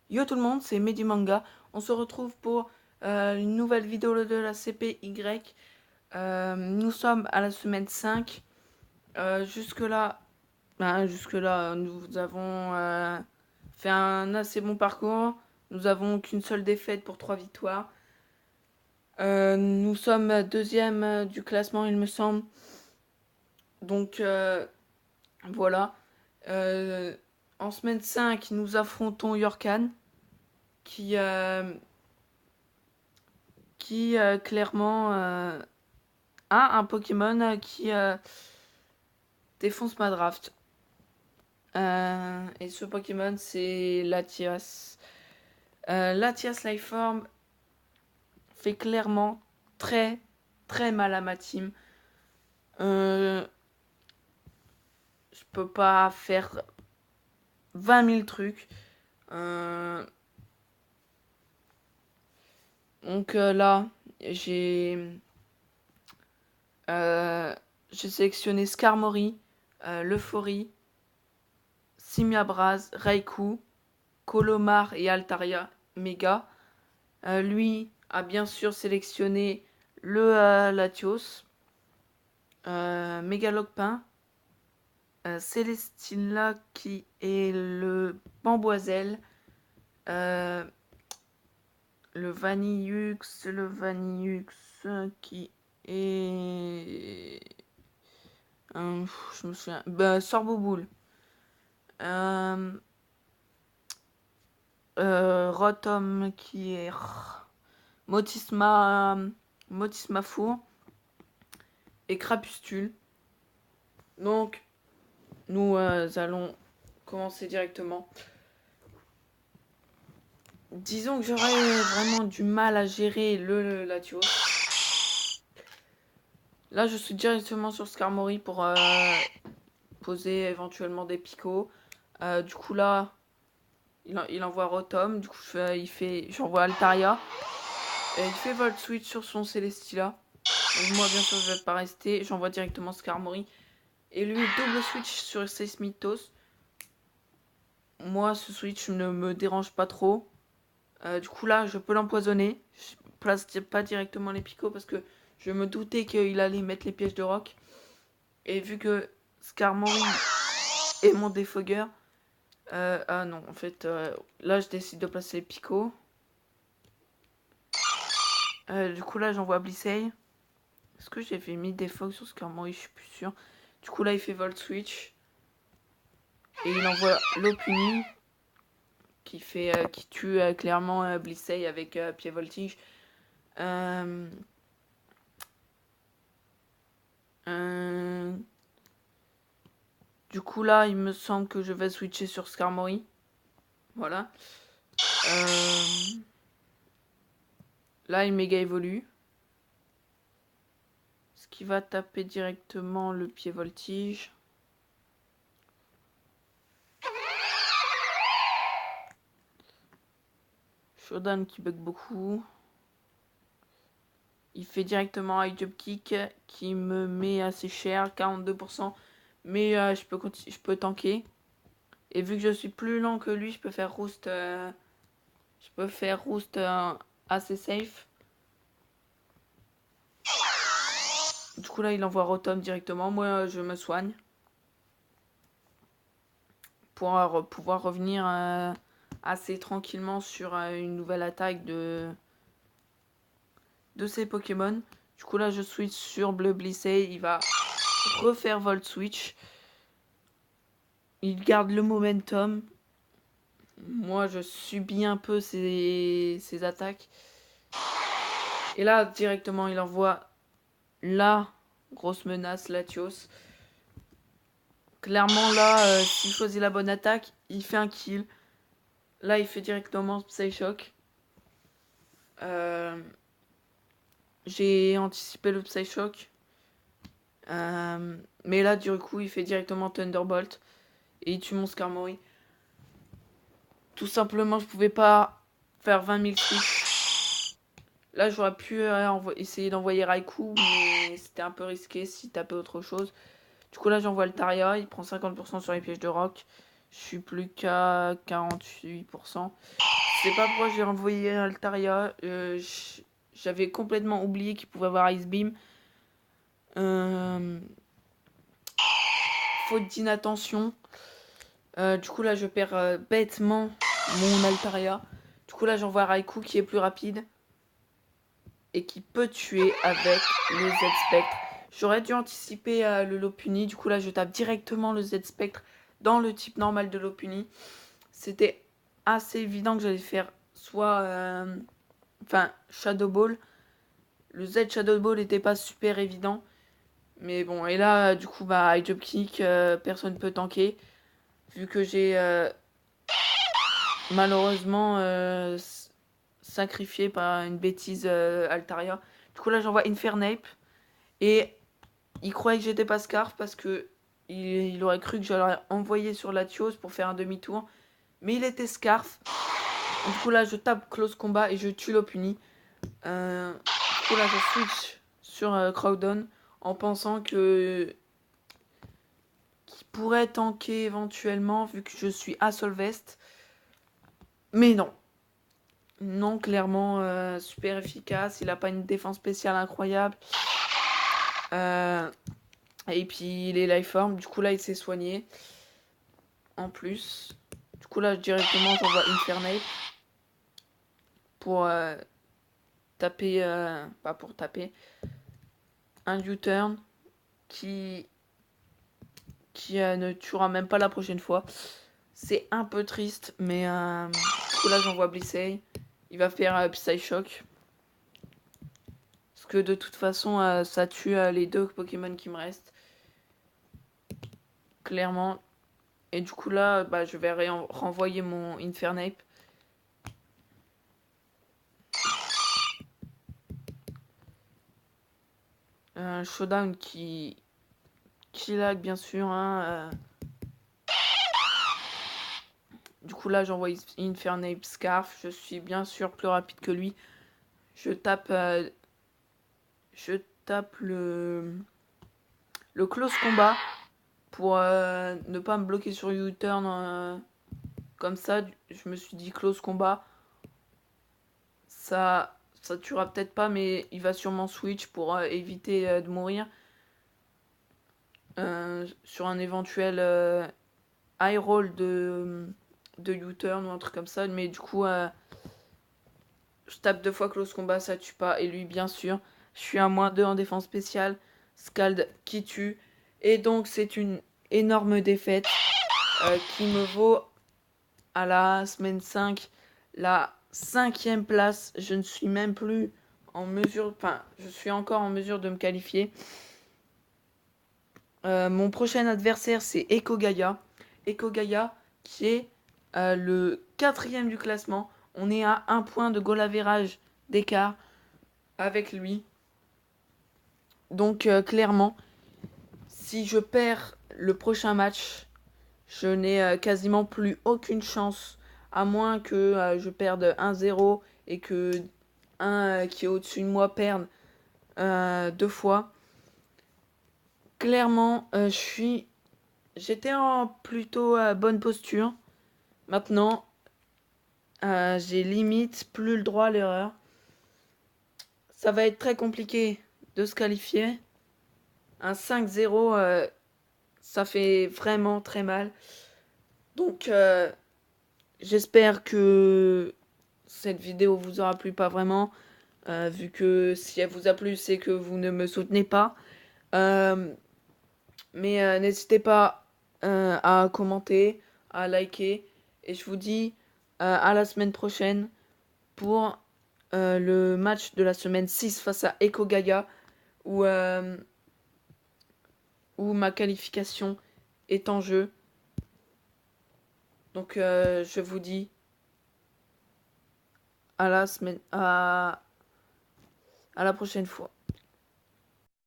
Yo tout le monde, c'est Mehdi Manga. On se retrouve pour une nouvelle vidéo de la CPY. Nous sommes à la semaine 5. Jusque-là, nous avons fait un assez bon parcours. Nous avons qu'une seule défaite pour 3 victoires. Nous sommes deuxième du classement, il me semble. Donc voilà. En semaine 5, nous affrontons Yorkan qui clairement a un Pokémon qui défonce ma draft. Et ce Pokémon, c'est Latias. Latias Lifeform fait clairement très très mal à ma team. Je peux pas faire 20 000 trucs. Donc là, j'ai sélectionné Skarmory, Leuphorie, Simiabraz, Raikou, Colomar et Altaria Mega. Lui a bien sûr sélectionné le Latios, Mégalocpin, Célestilla qui est le Bamboiselle, le Vanillux qui est... je me souviens... Sorboboule. Rotom qui est Motisma Four et Crapustule. Donc nous allons commencer directement. Disons que j'aurais vraiment du mal à gérer le Latios. Là je suis directement sur Skarmory pour poser éventuellement des picots. Du coup là il envoie Rotom, du coup j'envoie Altaria. Et il fait Volt Switch sur son Celesteela. Donc moi bien sûr je vais pas rester, j'envoie directement Skarmory. Et lui double switch sur Seismithos. Moi ce switch ne me dérange pas trop. Du coup là je peux l'empoisonner. Je place pas directement les picots parce que je me doutais qu'il allait mettre les pièges de roc. Et vu que Skarmory est mon défogueur. Ah non en fait là je décide de placer les picots. Du coup là j'envoie Blissey. Est-ce que j'avais mis des fogs sur Skarmory? Je suis plus sûr. Du coup là il fait Volt Switch. Et il envoie Lopunny qui tue clairement Blissey avec pied voltige. Du coup là il me semble que je vais switcher sur Skarmory. Voilà. Là il méga évolue. Ce qui va taper directement le pied voltige. Shodan qui bug beaucoup. Il fait directement un jump kick qui me met assez cher, 42%. Mais je peux tanker. Et vu que je suis plus lent que lui, je peux faire roost. Assez safe. Du coup là il envoie Rotom directement. Moi je me soigne. Pour pouvoir revenir assez tranquillement sur une nouvelle attaque de ces Pokémon. Du coup là je switch sur Bleu Blissey. Il va refaire Volt Switch. Il garde le momentum. Moi je subis un peu ses attaques. Et là directement il envoie la grosse menace Latios. Clairement là s'il choisit la bonne attaque, il fait un kill. Là il fait directement Psyshock. J'ai anticipé le Psyshock. Mais là du coup il fait directement Thunderbolt. Et il tue mon Skarmory. Tout simplement je pouvais pas faire 20 000 trucs. Là j'aurais pu essayer d'envoyer Raikou. Mais c'était un peu risqué s'il tapait autre chose. Du coup là j'envoie Altaria. Il prend 50% sur les pièges de roc. Je suis plus qu'à 48%. sais pas pourquoi j'ai envoyé Altaria. J'avais complètement oublié qu'il pouvait avoir Ice Beam. Faute d'inattention. Du coup là je perds bêtement mon Altaria. Du coup là j'envoie Raikou qui est plus rapide. Et qui peut tuer avec le Z-Spectre. J'aurais dû anticiper le Lopunny. Du coup là je tape directement le Z-Spectre dans le type normal de Lopunny. C'était assez évident que j'allais faire soit Shadow Ball. Le Z Shadow Ball n'était pas super évident. Mais bon, et là, du coup, high jump kick, personne ne peut tanker. Vu que j'ai malheureusement sacrifié par une bêtise Altaria. Du coup, là, j'envoie Infernape. Et il croyait que j'étais pas Scarf parce que il aurait cru que j'allais envoyer sur Latios pour faire un demi-tour. Mais il était Scarf. Du coup, là, je tape Close Combat et je tue Lopunny. Du coup, là, je switch sur Crowdon en pensant que qu'il pourrait tanker éventuellement vu que je suis à Solvest. Mais non. Non, clairement, super efficace. Il a pas une défense spéciale incroyable. Et puis, il est life form. Du coup, là, il s'est soigné. En plus. Du coup, là, directement, j'envoie Infernape. Pour taper... pas pour taper. Un U-turn. Qui ne tuera même pas la prochaine fois. C'est un peu triste, mais du coup là j'envoie Blissey. Il va faire Psyshock. Parce que de toute façon, ça tue les deux Pokémon qui me restent. Clairement. Et du coup là, je vais renvoyer mon Infernape. Showdown qui lag bien sûr. Hein, Du coup là j'envoie Infernape Scarf. Je suis bien sûr plus rapide que lui. Je tape le close combat pour ne pas me bloquer sur U-turn comme ça. Je me suis dit close combat, ça tuera peut-être pas, mais il va sûrement switch pour éviter de mourir sur un éventuel high roll de U-turn ou un truc comme ça. Mais du coup je tape 2 fois close combat, ça tue pas. Et lui bien sûr, je suis à -2 en défense spéciale. Scald qui tue. Et donc c'est une énorme défaite qui me vaut à la semaine 5 la 5e place. Je ne suis même plus en mesure, je suis encore en mesure de me qualifier. Mon prochain adversaire c'est Echo Gaia. Echo Gaia qui est le 4e du classement. On est à 1 point de goal average d'écart avec lui. Donc clairement, si je perds le prochain match, je n'ai quasiment plus aucune chance, à moins que je perde 1-0 et que un qui est au-dessus de moi perde 2 fois. Clairement, j'étais en plutôt bonne posture. Maintenant, j'ai limite plus le droit à l'erreur. Ça va être très compliqué de se qualifier. Un 5-0, ça fait vraiment très mal. Donc, j'espère que cette vidéo vous aura plu, pas vraiment. Vu que si elle vous a plu, c'est que vous ne me soutenez pas. Mais n'hésitez pas à commenter, à liker. Et je vous dis à la semaine prochaine pour le match de la semaine 6 face à Echo Gaia où ma qualification est en jeu. Donc je vous dis à la prochaine fois.